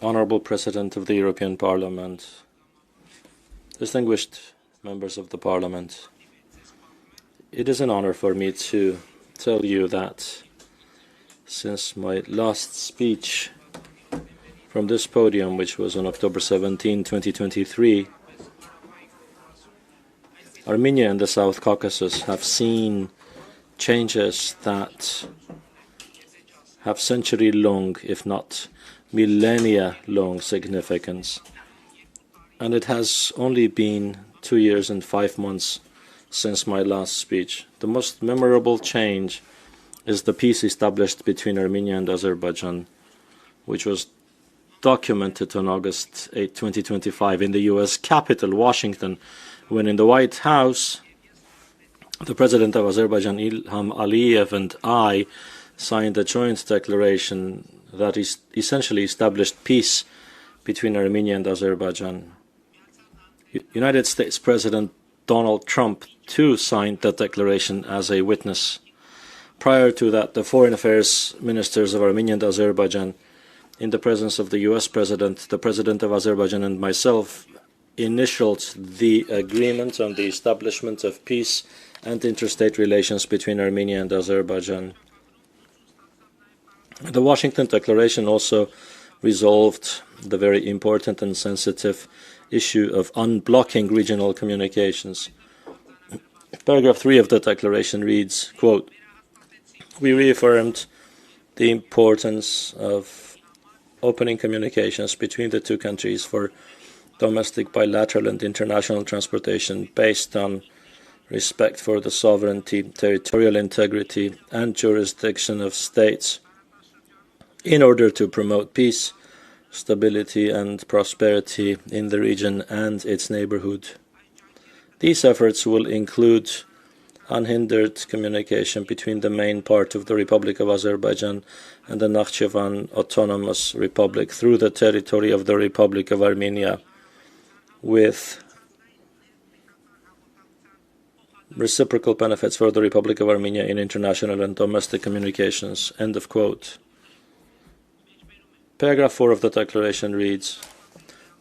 Honorable President of the European Parliament, distinguished members of the Parliament, it is an honor for me to tell you that since my last speech from this podium, which was on October 17, 2023, Armenia and the South Caucasus have seen changes that have century-long, if not millennia-long significance. And it has only been 2 years and 5 months since my last speech. The most memorable change is the peace established between Armenia and Azerbaijan, which was documented on August 8, 2025 in the U.S. capital, Washington, when in the White House, the President of Azerbaijan, Ilham Aliyev, and I signed a joint declaration that essentially established peace between Armenia and Azerbaijan. United States President Donald Trump, too, signed that declaration as a witness. Prior to that, the foreign affairs ministers of Armenia and Azerbaijan, in the presence of the U.S. President, the President of Azerbaijan, and myself, initialed the agreement on the establishment of peace and interstate relations between Armenia and Azerbaijan. The Washington Declaration also resolved the very important and sensitive issue of unblocking regional communications. Paragraph 3 of the declaration reads, quote, "We reaffirmed the importance of opening communications between the two countries for domestic, bilateral, and international transportation based on respect for the sovereignty, territorial integrity, and jurisdiction of states in order to promote peace, stability, and prosperity in the region and its neighborhood. These efforts will include unhindered communication between the main part of the Republic of Azerbaijan and the Nakhchivan Autonomous Republic through the territory of the Republic of Armenia, with reciprocal benefits for the Republic of Armenia in international and domestic communications." End of quote. Paragraph 4 of the declaration reads,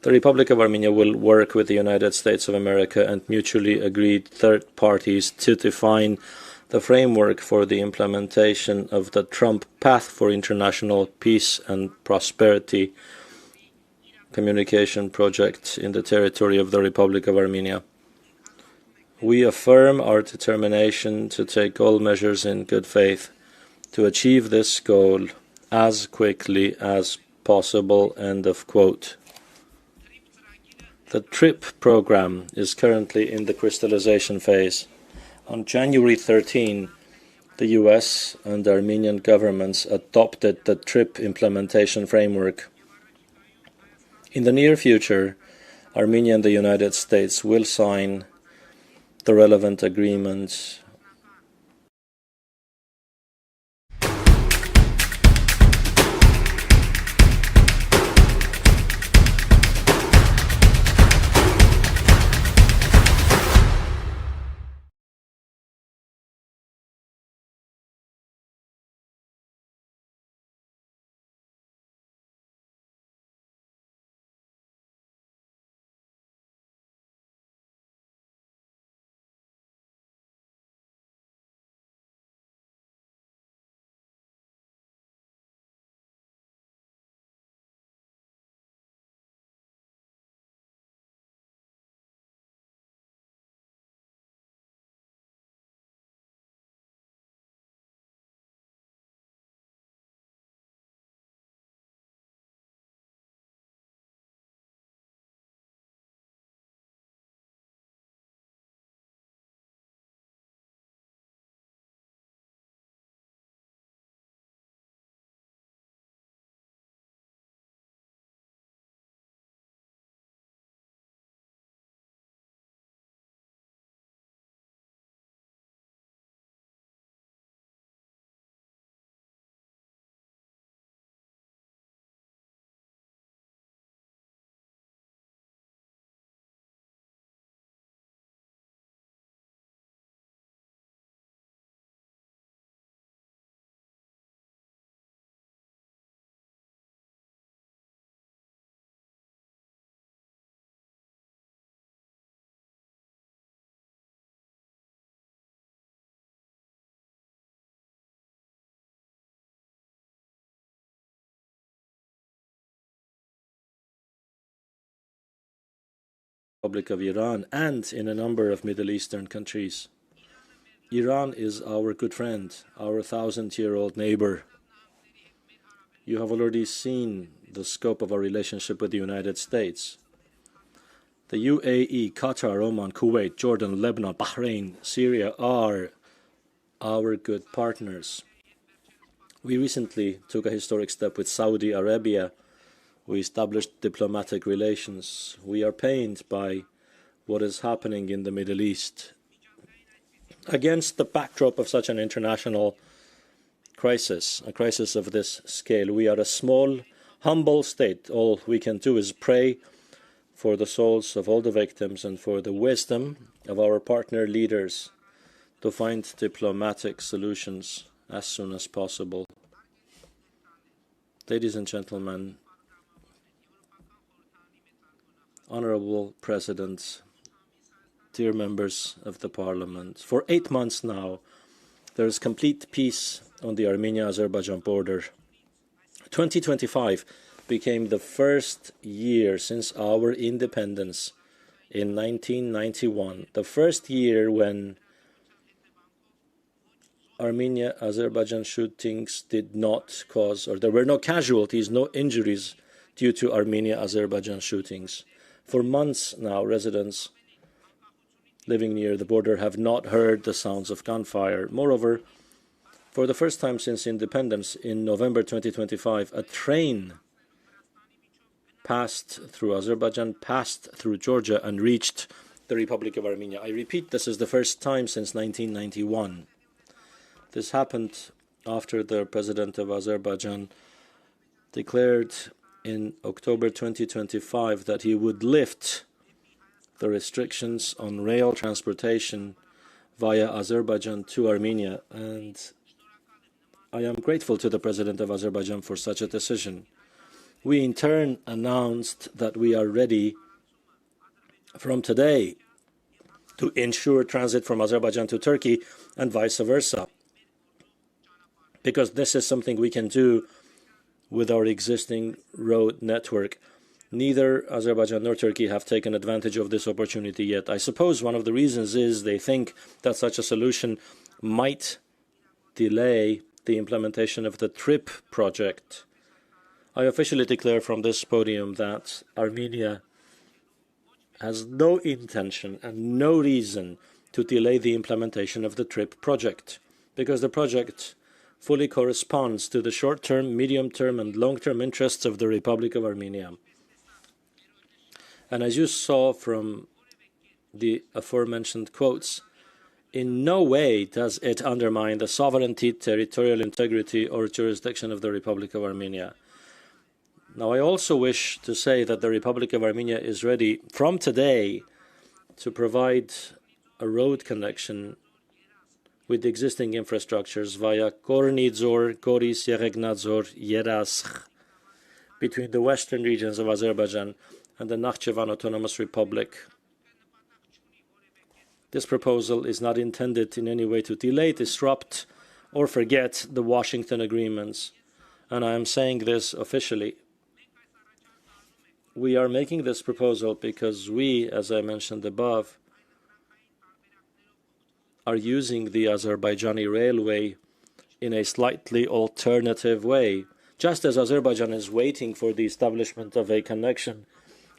"The Republic of Armenia will work with the United States of America and mutually agreed third parties to define the framework for the implementation of the Trump Path for International Peace and Prosperity communication project in the territory of the Republic of Armenia. We affirm our determination to take all measures in good faith to achieve this goal as quickly as possible." End of quote. The TRIP program is currently in the crystallization phase. On January 13, the US and Armenian governments adopted the TRIP implementation framework. In the near future, Armenia and the United States will sign the relevant agreements Republic of Iran and in a number of Middle Eastern countries. Iran is our good friend, our 1,000-year-old neighbor. You have already seen the scope of our relationship with the United States. The UAE, Qatar, Oman, Kuwait, Jordan, Lebanon, Bahrain, Syria are our good partners. We recently took a historic step with Saudi Arabia. We established diplomatic relations. We are pained by what is happening in the Middle East. Against the backdrop of such an international crisis, a crisis of this scale, we are a small, humble state. All we can do is pray for the souls of all the victims and for the wisdom of our partner leaders to find diplomatic solutions as soon as possible. Ladies and gentlemen, Honorable President, dear members of the Parliament, for 8 months now, there is complete peace on the Armenia-Azerbaijan border. 2025 became the first year since our independence in 1991, the first year when Armenia-Azerbaijan shootings did not cause, or there were no casualties, no injuries due to Armenia-Azerbaijan shootings. For months now, residents living near the border have not heard the sounds of gunfire. Moreover, for the first time since independence in November 2025, a train passed through Azerbaijan, passed through Georgia, and reached the Republic of Armenia. I repeat, this is the first time since 1991. This happened after the president of Azerbaijan declared in October 2025 that he would lift the restrictions on rail transportation via Azerbaijan to Armenia, and I am grateful to the President of Azerbaijan for such a decision. We in turn announced that we are ready from today to ensure transit from Azerbaijan to Turkey and vice versa, because this is something we can do with our existing road network. Neither Azerbaijan nor Turkey have taken advantage of this opportunity yet. I suppose one of the reasons is they think that such a solution might delay the implementation of the TRIP project. I officially declare from this podium that Armenia has no intention and no reason to delay the implementation of the TRIP project, because the project fully corresponds to the short-term, medium-term, and long-term interests of the Republic of Armenia. And as you saw from the aforementioned quotes, in no way does it undermine the sovereignty, territorial integrity, or jurisdiction of the Republic of Armenia. Now, I also wish to say that the Republic of Armenia is ready from today to provide a road connection with the existing infrastructures via Kornizor, Goris, Yeregnadzor, Yeraskh, between the western regions of Azerbaijan and the Nakhchivan Autonomous Republic. This proposal is not intended in any way to delay, disrupt, or forget the Washington agreements, and I am saying this officially. We are making this proposal because we, as I mentioned above, are using the Azerbaijani railway in a slightly alternative way. Just as Azerbaijan is waiting for the establishment of a connection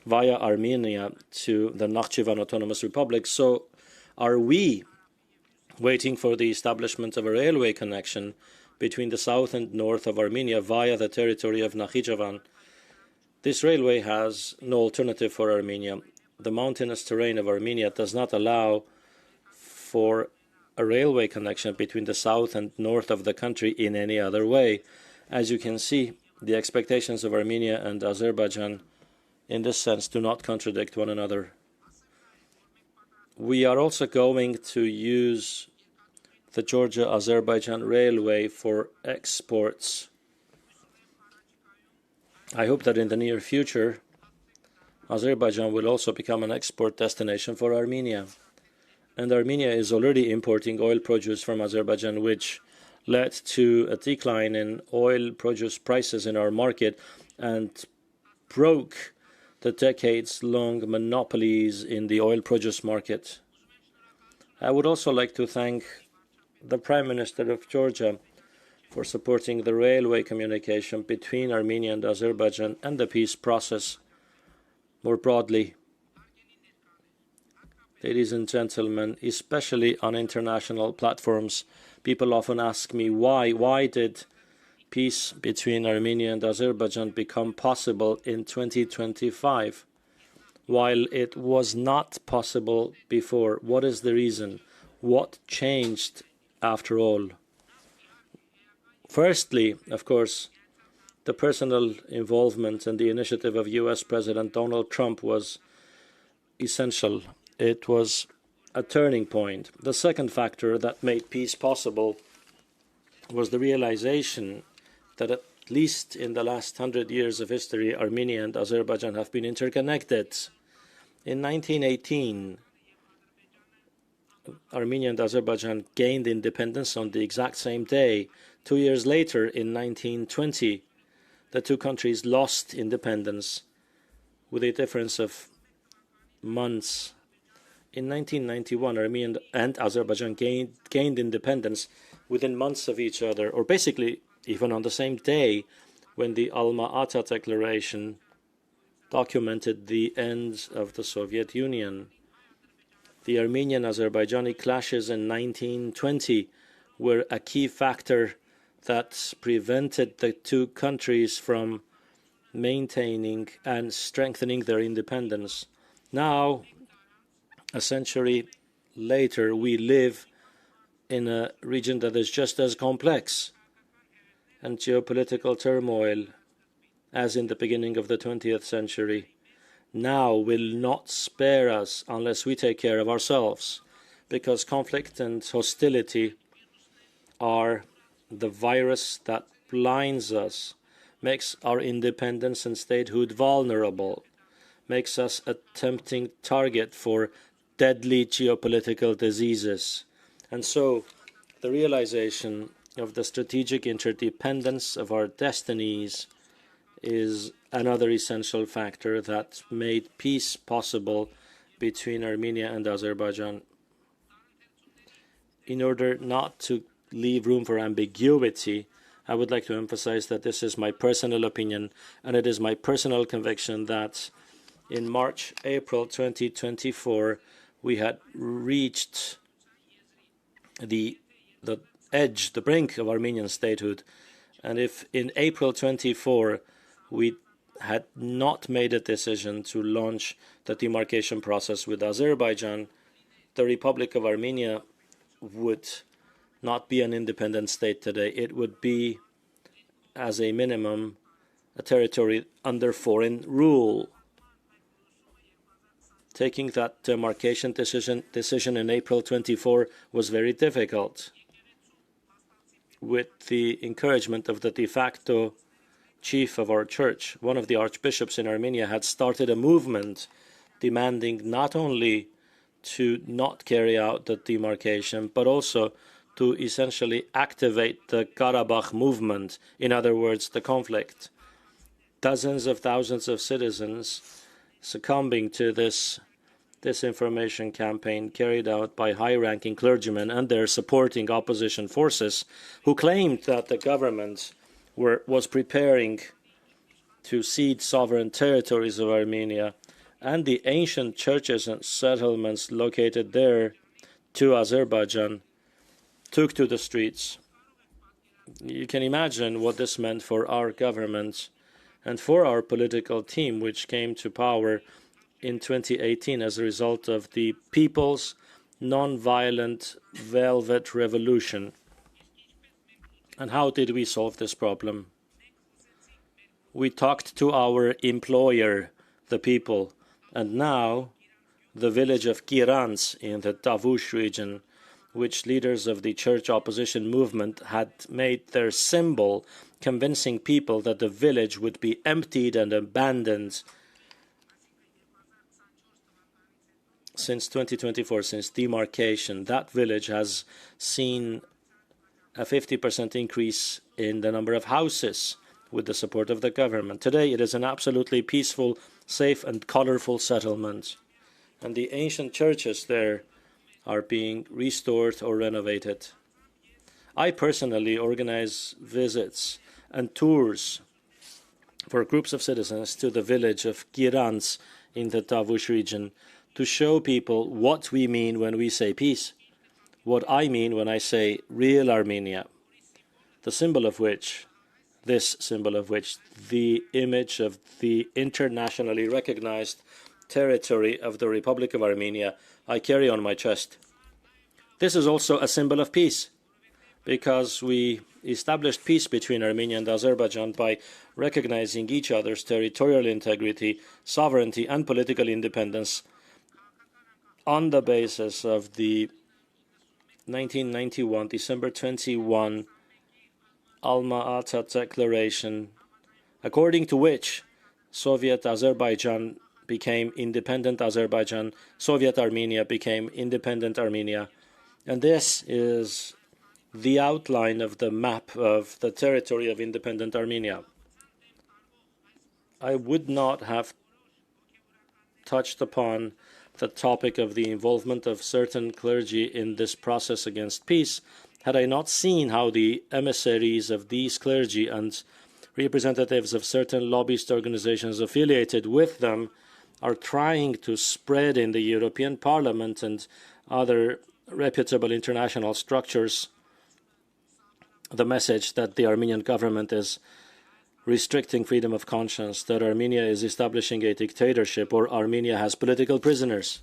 via Armenia to the Nakhchivan Autonomous Republic, so are we waiting for the establishment of a railway connection between the south and north of Armenia via the territory of Nakhchivan. This railway has no alternative for Armenia. The mountainous terrain of Armenia does not allow for a railway connection between the south and north of the country in any other way. As you can see, the expectations of Armenia and Azerbaijan in this sense do not contradict one another. We are also going to use the Georgia-Azerbaijan railway for exports. I hope that in the near future, Azerbaijan will also become an export destination for Armenia. And Armenia is already importing oil produce from Azerbaijan, which led to a decline in oil produce prices in our market and broke the decades-long monopolies in the oil produce market. I would also like to thank the Prime Minister of Georgia for supporting the railway communication between Armenia and Azerbaijan and the peace process more broadly. Ladies and gentlemen, especially on international platforms, people often ask me why did peace between Armenia and Azerbaijan become possible in 2025, while it was not possible before? What is the reason? What changed after all? Firstly, of course, the personal involvement and the initiative of US President Donald Trump was essential. It was a turning point. The second factor that made peace possible was the realization that at least in the last 100 years of history, Armenia and Azerbaijan have been interconnected. In 1918, Armenia and Azerbaijan gained independence on the exact same day. 2 years later, in 1920, the two countries lost independence with a difference of months. In 1991, Armenia and Azerbaijan gained independence within months of each other, or basically even on the same day when the Alma-Ata Declaration documented the end of the Soviet Union. The Armenian-Azerbaijani clashes in 1920 were a key factor that prevented the two countries from maintaining and strengthening their independence. Now, a century later, we live in a region that is just as complex and geopolitical turmoil as in the beginning of the 20th century now will not spare us unless we take care of ourselves, because conflict and hostility are the virus that blinds us, makes our independence and statehood vulnerable, makes us a tempting target for deadly geopolitical diseases. And so the realization of the strategic interdependence of our destinies is another essential factor that made peace possible between Armenia and Azerbaijan. In order not to leave room for ambiguity, I would like to emphasize that this is my personal opinion, and it is my personal conviction that in March, April 2024, we had reached the edge, the brink of Armenian statehood. And if in April 24 we had not made a decision to launch the demarcation process with Azerbaijan, the Republic of Armenia would not be an independent state today. It would be, as a minimum, a territory under foreign rule. Taking that demarcation decision in April 24 was very difficult. With the encouragement of the de facto chief of our church, one of the archbishops in Armenia had started a movement demanding not only to not carry out the demarcation, but also to essentially activate the Karabakh movement, in other words, the conflict. Dozens of thousands of citizens succumbing to this disinformation campaign carried out by high-ranking clergymen and their supporting opposition forces, who claimed that the government was preparing to cede sovereign territories of Armenia and the ancient churches and settlements located there to Azerbaijan, took to the streets. You can imagine what this meant for our government and for our political team, which came to power in 2018 as a result of the People's Non-Violent Velvet Revolution. And how did we solve this problem? We talked to our employer, the people, and now the village of Kirans in the Tavush region, which leaders of the church opposition movement had made their symbol, convincing people that the village would be emptied and abandoned. Since 2024, since demarcation, that village has seen a 50% increase in the number of houses, with the support of the government. Today it is an absolutely peaceful, safe and colorful settlement, and the ancient churches there are being restored or renovated. I personally organize visits and tours for groups of citizens to the village of Giranz in the Tavush region to show people what we mean when we say peace, what I mean when I say real Armenia, this symbol of which, the image of the internationally recognized territory of the Republic of Armenia, I carry on my chest. This is also a symbol of peace, because we established peace between Armenia and Azerbaijan by recognizing each other's territorial integrity, sovereignty, and political independence on the basis of the 1991, December 21, Alma-Ata Declaration, according to which Soviet Azerbaijan became independent Azerbaijan, Soviet Armenia became independent Armenia. And this is the outline of the map of the territory of independent Armenia. I would not have touched upon the topic of the involvement of certain clergy in this process against peace had I not seen how the emissaries of these clergy and representatives of certain lobbyist organizations affiliated with them are trying to spread in the European Parliament and other reputable international structures the message that the Armenian government is restricting freedom of conscience, that Armenia is establishing a dictatorship, or Armenia has political prisoners.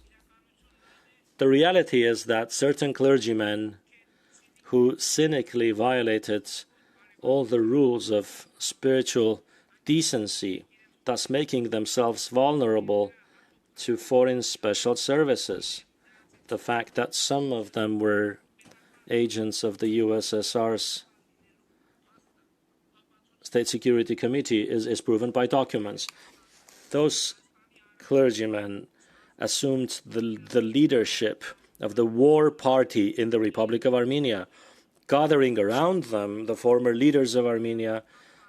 The reality is that certain clergymen who cynically violated all the rules of spiritual decency, thus making themselves vulnerable to foreign special services. The fact that some of them were agents of the USSR's State Security Committee is proven by documents. Those clergymen assumed the leadership of the war party in the Republic of Armenia, gathering around them the former leaders of Armenia,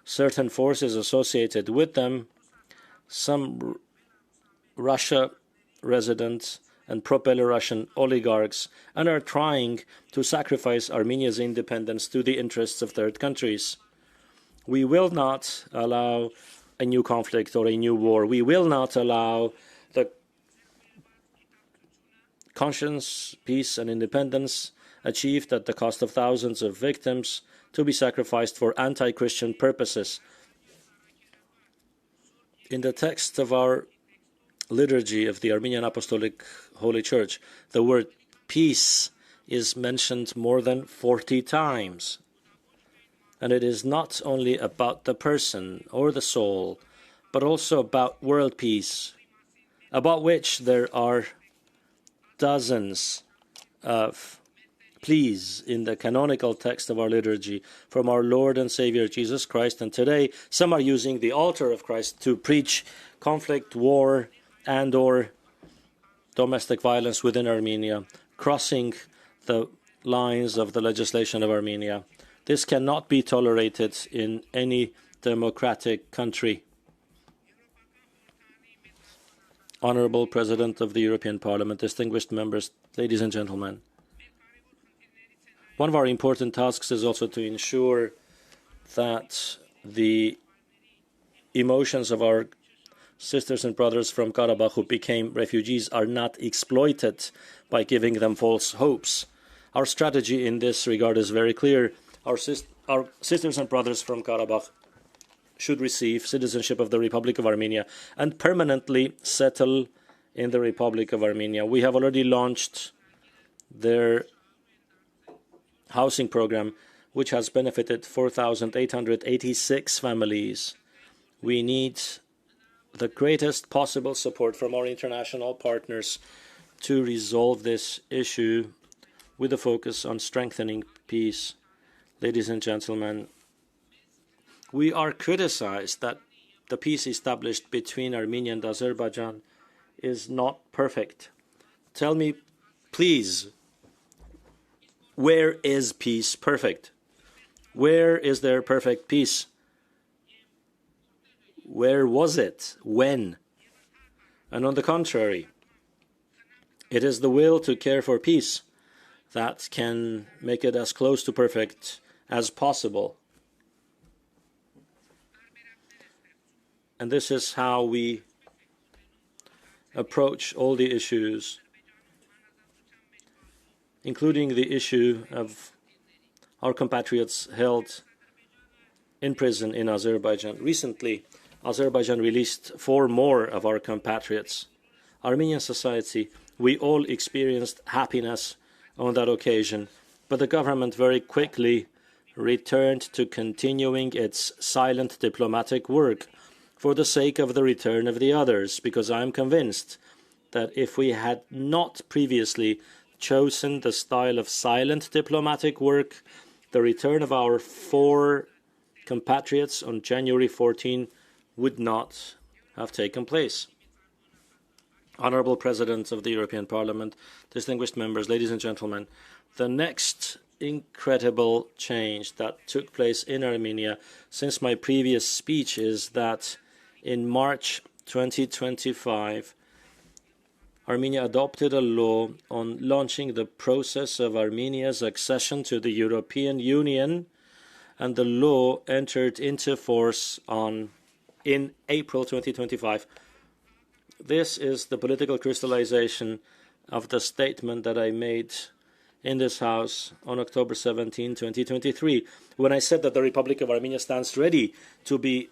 certain forces associated with them, some Russia residents and pro-Belarusian oligarchs, and are trying to sacrifice Armenia's independence to the interests of third countries. We will not allow a new conflict or a new war. We will not allow the conscience, peace, and independence achieved at the cost of thousands of victims to be sacrificed for anti-Christian purposes. In the text of our liturgy of the Armenian Apostolic Holy Church, the word peace is mentioned more than 40 times. And it is not only about the person or the soul, but also about world peace, about which there are dozens of pleas in the canonical text of our liturgy from our Lord and Savior Jesus Christ. And today, some are using the altar of Christ to preach conflict, war, and/or domestic violence within Armenia, crossing the lines of the legislation of Armenia. This cannot be tolerated in any democratic country. Honorable President of the European Parliament, distinguished members, ladies and gentlemen, one of our important tasks is also to ensure that the emotions of our sisters and brothers from Karabakh who became refugees are not exploited by giving them false hopes. Our strategy in this regard is very clear. Our sisters and brothers from Karabakh should receive citizenship of the Republic of Armenia and permanently settle in the Republic of Armenia. We have already launched their housing program, which has benefited 4,886 families. We need the greatest possible support from our international partners to resolve this issue with a focus on strengthening peace. Ladies and gentlemen, we are criticized that the peace established between Armenia and Azerbaijan is not perfect. Tell me, please, where is peace perfect? Where is there perfect peace? where was it? When? And on the contrary, it is the will to care for peace that can make it as close to perfect as possible. And this is how we approach all the issues, including the issue of our compatriots held in prison in Azerbaijan. Recently, Azerbaijan released 4 more of our compatriots. Armenian society, we all experienced happiness on that occasion, but the government very quickly returned to continuing its silent diplomatic work for the sake of the return of the others, because I am convinced that if we had not previously chosen the style of silent diplomatic work, the return of our 4 compatriots on January 14 would not have taken place. Honorable President of the European Parliament, distinguished members, ladies and gentlemen, the next incredible change that took place in Armenia since my previous speech is that in March 2025, Armenia adopted a law on launching the process of Armenia's accession to the European Union, and the law entered into force in April 2025. This is the political crystallization of the statement that I made in this House on October 17, 2023, when I said that the Republic of Armenia stands ready to be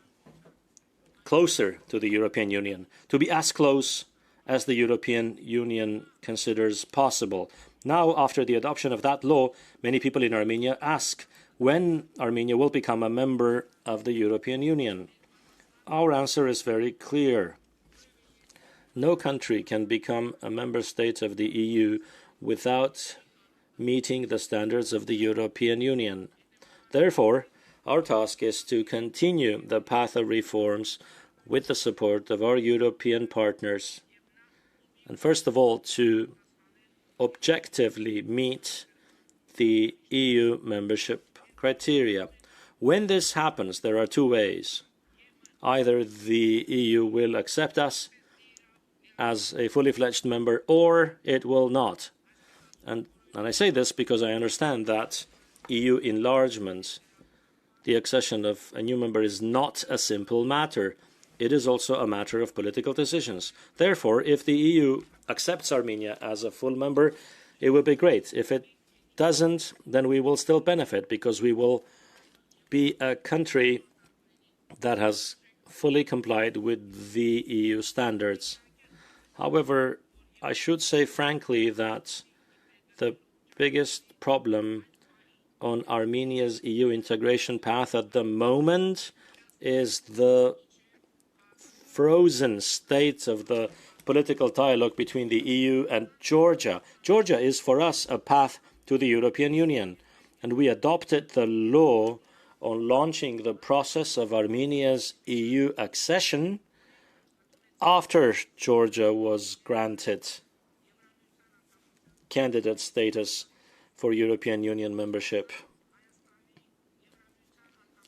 closer to the European Union, to be as close as the European Union considers possible. Now, after the adoption of that law, many people in Armenia ask when Armenia will become a member of the European Union. Our answer is very clear. No country can become a member state of the EU without meeting the standards of the European Union. Therefore, our task is to continue the path of reforms with the support of our European partners, and first of all, to objectively meet the EU membership criteria. When this happens, there are 2 ways. Either the EU will accept us as a fully fledged member, or it will not. And I say this because I understand that EU enlargement, the accession of a new member, is not a simple matter. It is also a matter of political decisions. Therefore, if the EU accepts Armenia as a full member, it will be great. If it doesn't, then we will still benefit, because we will be a country that has fully complied with the EU standards. However, I should say frankly that the biggest problem on Armenia's EU integration path at the moment is the frozen state of the political dialogue between the EU and Georgia. Georgia is for us a path to the European Union, and we adopted the law on launching the process of Armenia's EU accession after Georgia was granted candidate status for European Union membership.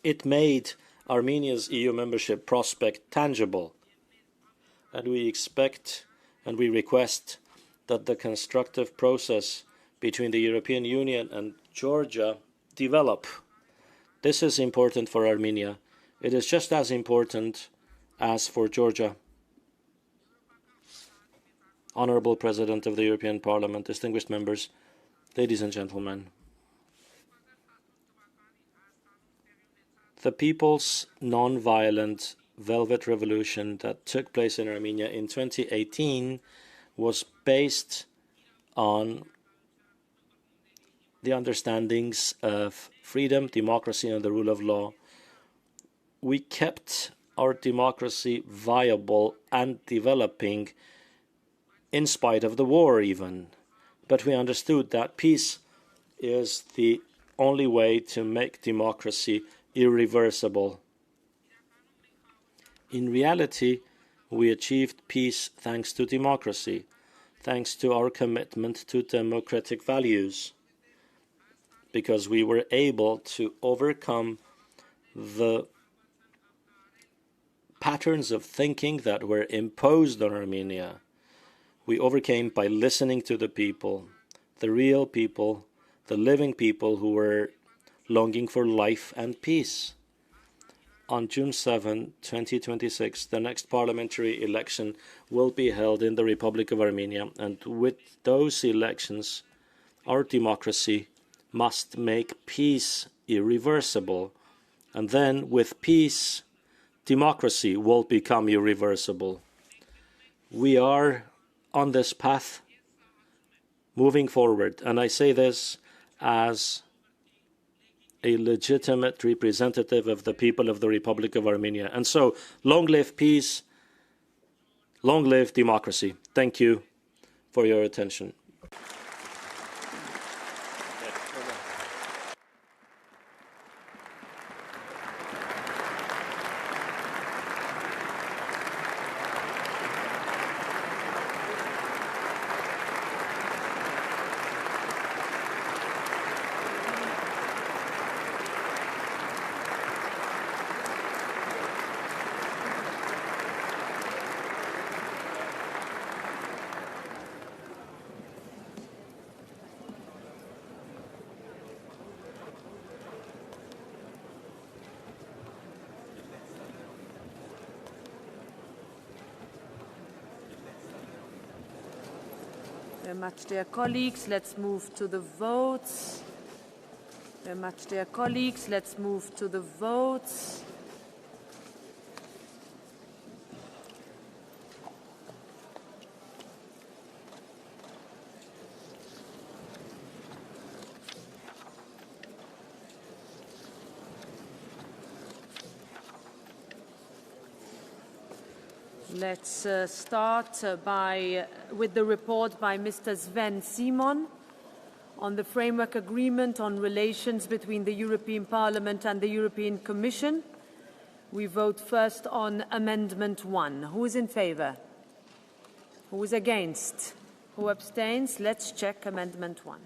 It made Armenia's EU membership prospect tangible, and we expect and we request that the constructive process between the European Union and Georgia develop. This is important for Armenia. It is just as important as for Georgia. Honorable President of the European Parliament, distinguished members, ladies and gentlemen, the people's non-violent Velvet Revolution that took place in Armenia in 2018 was based on the understandings of freedom, democracy, and the rule of law. We kept our democracy viable and developing in spite of the war even. But we understood that peace is the only way to make democracy irreversible. In reality, we achieved peace thanks to democracy, thanks to our commitment to democratic values, because we were able to overcome the patterns of thinking that were imposed on Armenia, we overcame by listening to the people, the real people, the living people who were longing for life and peace. On June 7, 2026, the next parliamentary election will be held in the Republic of Armenia, and with those elections, our democracy must make peace irreversible. And then, with peace, democracy will become irreversible. We are on this path moving forward, and I say this as a legitimate representative of the people of the Republic of Armenia. And so, long live peace, long live democracy. Thank you for your attention. Very much, dear colleagues. Let's move to the votes. Very much, dear colleagues. Let's move to the votes. Let's start with the report by Mr. Sven Simon on the framework agreement on relations between the European Parliament and the European Commission. We vote first on Amendment 1. Who is in favour? Who is against? Who abstains? Let's check Amendment 1.